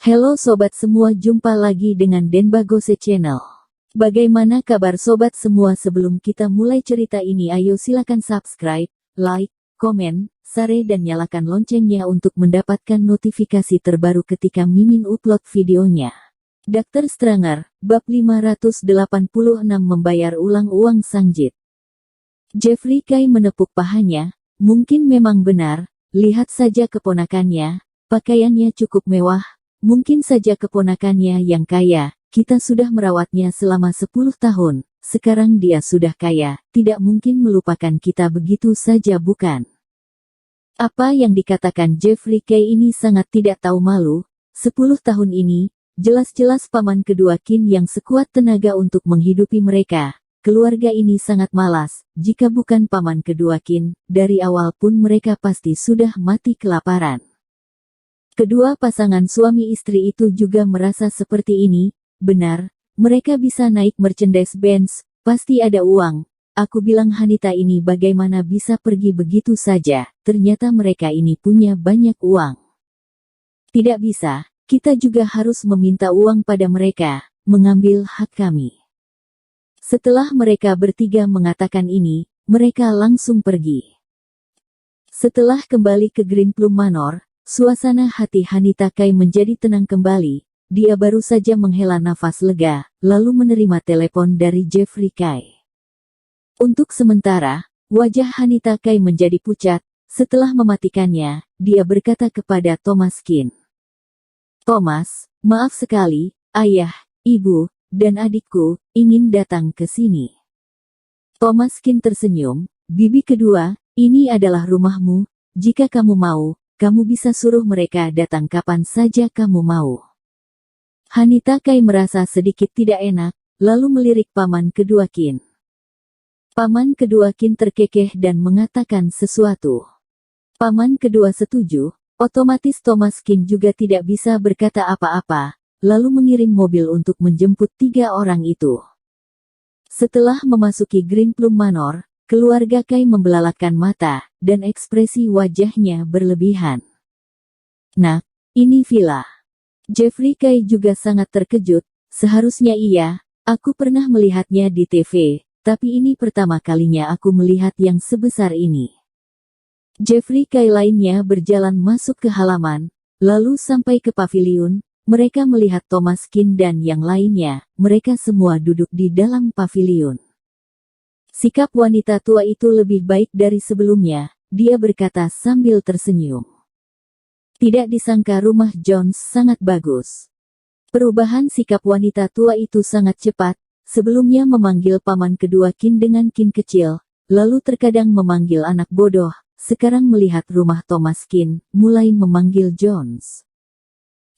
Halo sobat semua, jumpa lagi dengan Denbagose Channel. Bagaimana kabar sobat semua? Sebelum kita mulai cerita ini, ayo silakan subscribe, like, komen, share dan nyalakan loncengnya untuk mendapatkan notifikasi terbaru ketika Mimin upload videonya. Dr. Stranger, bab 586 membayar ulang uang Sangjit. Jeffrey Kai menepuk pahanya. Mungkin memang benar, lihat saja keponakannya, pakaiannya cukup mewah. Mungkin saja keponakannya yang kaya, kita sudah merawatnya selama 10 tahun, sekarang dia sudah kaya, tidak mungkin melupakan kita begitu saja, bukan? Apa yang dikatakan Jeffrey Kai ini sangat tidak tahu malu. 10 tahun ini, jelas-jelas paman kedua Qin yang sekuat tenaga untuk menghidupi mereka. Keluarga ini sangat malas, jika bukan paman kedua Qin, dari awal pun mereka pasti sudah mati kelaparan. Kedua pasangan suami istri itu juga merasa seperti ini. Benar, mereka bisa naik merchandise Benz, pasti ada uang. Aku bilang Hanita ini bagaimana bisa pergi begitu saja, ternyata mereka ini punya banyak uang. Tidak bisa, kita juga harus meminta uang pada mereka, mengambil hak kami. Setelah mereka bertiga mengatakan ini, mereka langsung pergi. Setelah kembali ke Green Plum Manor, suasana hati Hanita Kai menjadi tenang kembali. Dia baru saja menghela nafas lega, lalu menerima telepon dari Jeffrey Kai. Untuk sementara, wajah Hanita Kai menjadi pucat. Setelah mematikannya, dia berkata kepada Thomas Qin. Thomas, maaf sekali, ayah, ibu, dan adikku ingin datang ke sini. Thomas Qin tersenyum. Bibi kedua, ini adalah rumahmu. Jika kamu mau, kamu bisa suruh mereka datang kapan saja kamu mau. Hanita Kai merasa sedikit tidak enak, lalu melirik paman kedua Qin. Paman kedua Qin terkekeh dan mengatakan sesuatu. Paman kedua setuju, otomatis Thomas Qin juga tidak bisa berkata apa-apa, lalu mengirim mobil untuk menjemput 3 orang itu. Setelah memasuki Green Plum Manor, keluarga Kai membelalakan mata, dan ekspresi wajahnya berlebihan. Nak, ini villa. Jeffrey Kai juga sangat terkejut. Seharusnya iya, aku pernah melihatnya di TV, tapi ini pertama kalinya aku melihat yang sebesar ini. Jeffrey Kai lainnya berjalan masuk ke halaman, lalu sampai ke paviliun. Mereka melihat Thomas Qin dan yang lainnya, mereka semua duduk di dalam paviliun. Sikap wanita tua itu lebih baik dari sebelumnya, dia berkata sambil tersenyum. Tidak disangka rumah Jones sangat bagus. Perubahan sikap wanita tua itu sangat cepat, sebelumnya memanggil paman kedua Qin dengan Qin kecil, lalu terkadang memanggil anak bodoh, sekarang melihat rumah Thomas Qin, mulai memanggil Jones.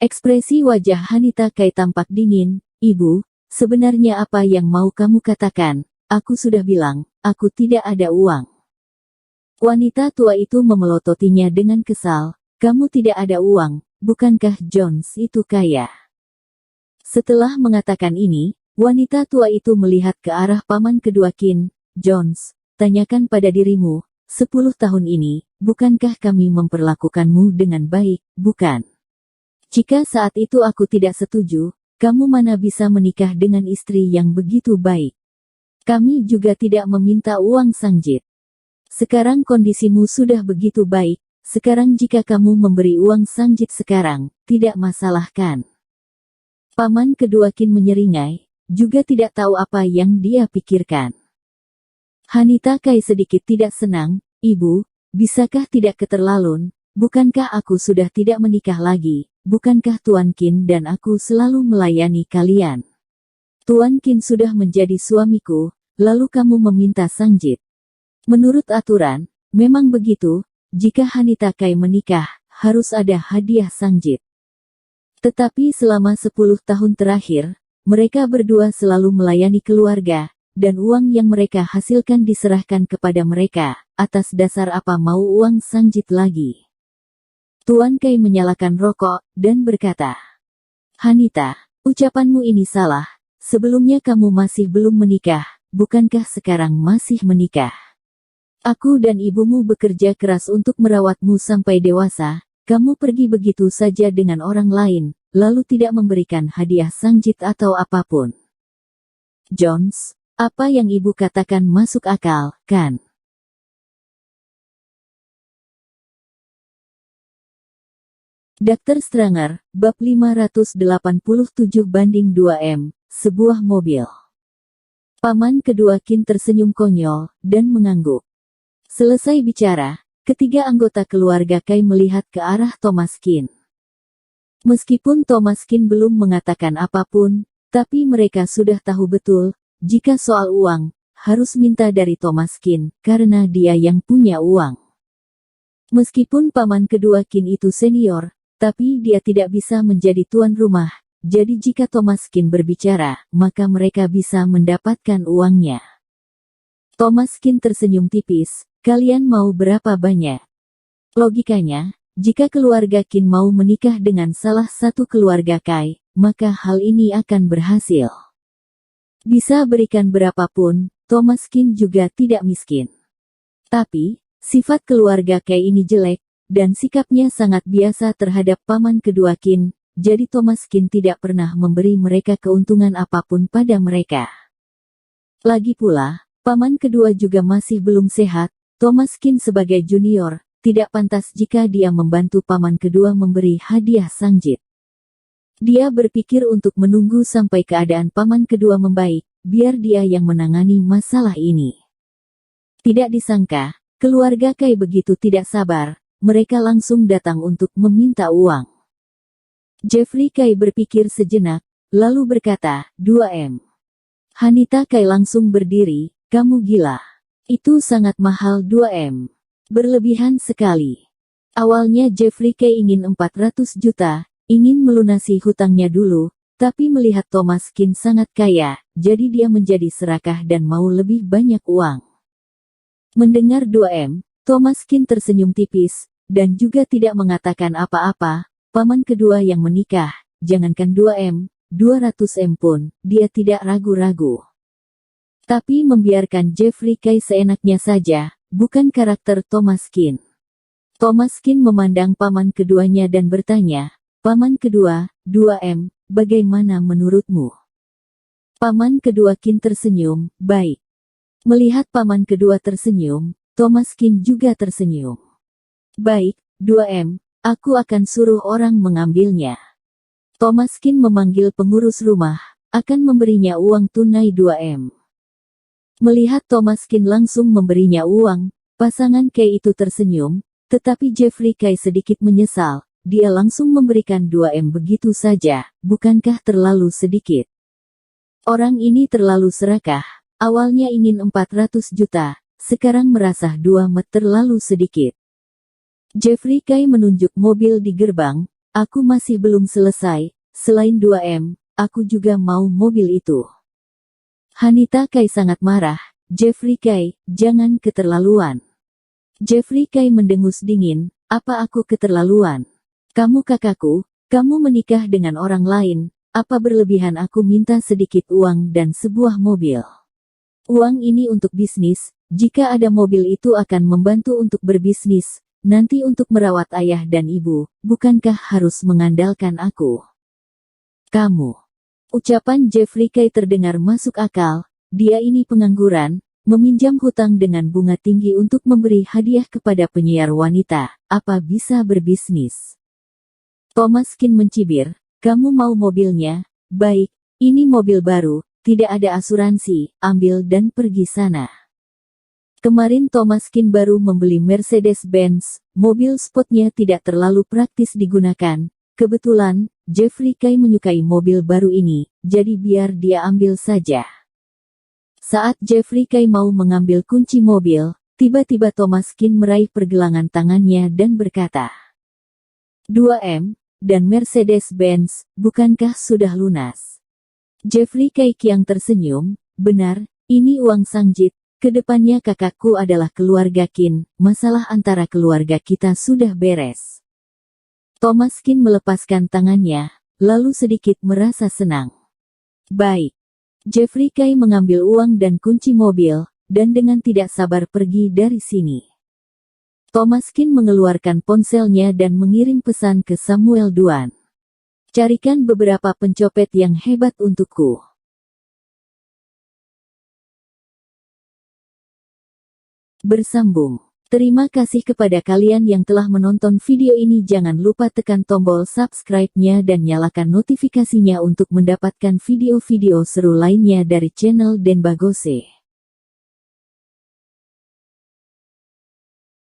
Ekspresi wajah Hanita Kai tampak dingin. Ibu, sebenarnya apa yang mau kamu katakan? Aku sudah bilang, aku tidak ada uang. Wanita tua itu memelototinya dengan kesal. Kamu tidak ada uang, bukankah Jones itu kaya? Setelah mengatakan ini, wanita tua itu melihat ke arah paman kedua Qin. Jones, tanyakan pada dirimu, 10 tahun ini, bukankah kami memperlakukanmu dengan baik, bukan? Jika saat itu aku tidak setuju, kamu mana bisa menikah dengan istri yang begitu baik? Kami juga tidak meminta uang Sangjit. Sekarang kondisimu sudah begitu baik, sekarang jika kamu memberi uang Sangjit sekarang, tidak masalah kan? Paman kedua Qin menyeringai, juga tidak tahu apa yang dia pikirkan. Hanita Kai sedikit tidak senang. Ibu, bisakah tidak keterlaluan? Bukankah aku sudah tidak menikah lagi? Bukankah Tuan Qin dan aku selalu melayani kalian? Tuan Qin sudah menjadi suamiku, lalu kamu meminta Sangjit. Menurut aturan, memang begitu, jika Hanita Kai menikah, harus ada hadiah Sangjit. Tetapi selama 10 tahun terakhir, mereka berdua selalu melayani keluarga, dan uang yang mereka hasilkan diserahkan kepada mereka, atas dasar apa mau uang Sangjit lagi? Tuan Kai menyalakan rokok, dan berkata, Hanita, ucapanmu ini salah, sebelumnya kamu masih belum menikah, bukankah sekarang masih menikah? Aku dan ibumu bekerja keras untuk merawatmu sampai dewasa, kamu pergi begitu saja dengan orang lain, lalu tidak memberikan hadiah Sangjit atau apapun. Jones, apa yang ibu katakan masuk akal, kan? Dr. Stranger, bab 587/2M, sebuah mobil. Paman kedua Qin tersenyum konyol, dan mengangguk. Selesai bicara, ketiga anggota keluarga Kai melihat ke arah Thomas Qin. Meskipun Thomas Qin belum mengatakan apapun, tapi mereka sudah tahu betul, jika soal uang, harus minta dari Thomas Qin, karena dia yang punya uang. Meskipun paman kedua Qin itu senior, tapi dia tidak bisa menjadi tuan rumah, jadi jika Thomas Qin berbicara, maka mereka bisa mendapatkan uangnya. Thomas Qin tersenyum tipis, kalian mau berapa banyak? Logikanya, jika keluarga Qin mau menikah dengan salah satu keluarga Kai, maka hal ini akan berhasil. Bisa berikan berapapun, Thomas Qin juga tidak miskin. Tapi, sifat keluarga Kai ini jelek, dan sikapnya sangat biasa terhadap paman kedua Qin, jadi Thomas Qin tidak pernah memberi mereka keuntungan apapun pada mereka. Lagi pula, paman kedua juga masih belum sehat, Thomas Qin sebagai junior, tidak pantas jika dia membantu paman kedua memberi hadiah Sangjit. Dia berpikir untuk menunggu sampai keadaan paman kedua membaik, biar dia yang menangani masalah ini. Tidak disangka, keluarga Kai begitu tidak sabar, mereka langsung datang untuk meminta uang. Jeffrey Kai berpikir sejenak, lalu berkata, 2M. Hanita Kai langsung berdiri, kamu gila. Itu sangat mahal 2M. Berlebihan sekali. Awalnya Jeffrey Kai ingin 400 juta, ingin melunasi hutangnya dulu, tapi melihat Thomas Qin sangat kaya, jadi dia menjadi serakah dan mau lebih banyak uang. Mendengar 2M, Thomas Qin tersenyum tipis, dan juga tidak mengatakan apa-apa, paman kedua yang menikah, jangankan 2M, 200M pun, dia tidak ragu-ragu. Tapi membiarkan Jeffrey Kai seenaknya saja, bukan karakter Thomas Qin. Thomas Qin memandang paman keduanya dan bertanya, paman kedua, 2M, bagaimana menurutmu? Paman kedua Qin tersenyum, baik. Melihat paman kedua tersenyum, Thomas Qin juga tersenyum. Baik, 2M, aku akan suruh orang mengambilnya. Thomas Qin memanggil pengurus rumah, akan memberinya uang tunai 2M. Melihat Thomas Qin langsung memberinya uang, pasangan Kai itu tersenyum, tetapi Jeffrey Kai sedikit menyesal, dia langsung memberikan 2M begitu saja, bukankah terlalu sedikit? Orang ini terlalu serakah, awalnya ingin 400 juta, sekarang merasa 2M terlalu sedikit. Jeffrey Kai menunjuk mobil di gerbang, aku masih belum selesai, selain 2M, aku juga mau mobil itu. Hanita Kai sangat marah, Jeffrey Kai, jangan keterlaluan. Jeffrey Kai mendengus dingin, apa aku keterlaluan? Kamu kakakku, kamu menikah dengan orang lain, apa berlebihan aku minta sedikit uang dan sebuah mobil? Uang ini untuk bisnis, jika ada mobil itu akan membantu untuk berbisnis, nanti untuk merawat ayah dan ibu, bukankah harus mengandalkan aku? Kamu. Ucapan Jeffrey Kai terdengar masuk akal, dia ini pengangguran, meminjam hutang dengan bunga tinggi untuk memberi hadiah kepada penyiar wanita, apa bisa berbisnis? Thomas Qin mencibir, kamu mau mobilnya? Baik, ini mobil baru, tidak ada asuransi, ambil dan pergi sana. Kemarin Thomas Qin baru membeli Mercedes-Benz, mobil sportnya tidak terlalu praktis digunakan. Kebetulan, Jeffrey Kai menyukai mobil baru ini, jadi biar dia ambil saja. Saat Jeffrey Kai mau mengambil kunci mobil, tiba-tiba Thomas Qin meraih pergelangan tangannya dan berkata, 2M, dan Mercedes-Benz, bukankah sudah lunas? Jeffrey Kai kiang tersenyum, benar, ini uang Sangjit, kedepannya kakakku adalah keluarga Qin, masalah antara keluarga kita sudah beres. Thomas Qin melepaskan tangannya, lalu sedikit merasa senang. Baik. Jeffrey Kai mengambil uang dan kunci mobil, dan dengan tidak sabar pergi dari sini. Thomas Qin mengeluarkan ponselnya dan mengirim pesan ke Samuel Duan. Carikan beberapa pencopet yang hebat untukku. Bersambung. Terima kasih kepada kalian yang telah menonton video ini. Jangan lupa tekan tombol subscribe-nya dan nyalakan notifikasinya untuk mendapatkan video-video seru lainnya dari channel Denbagose.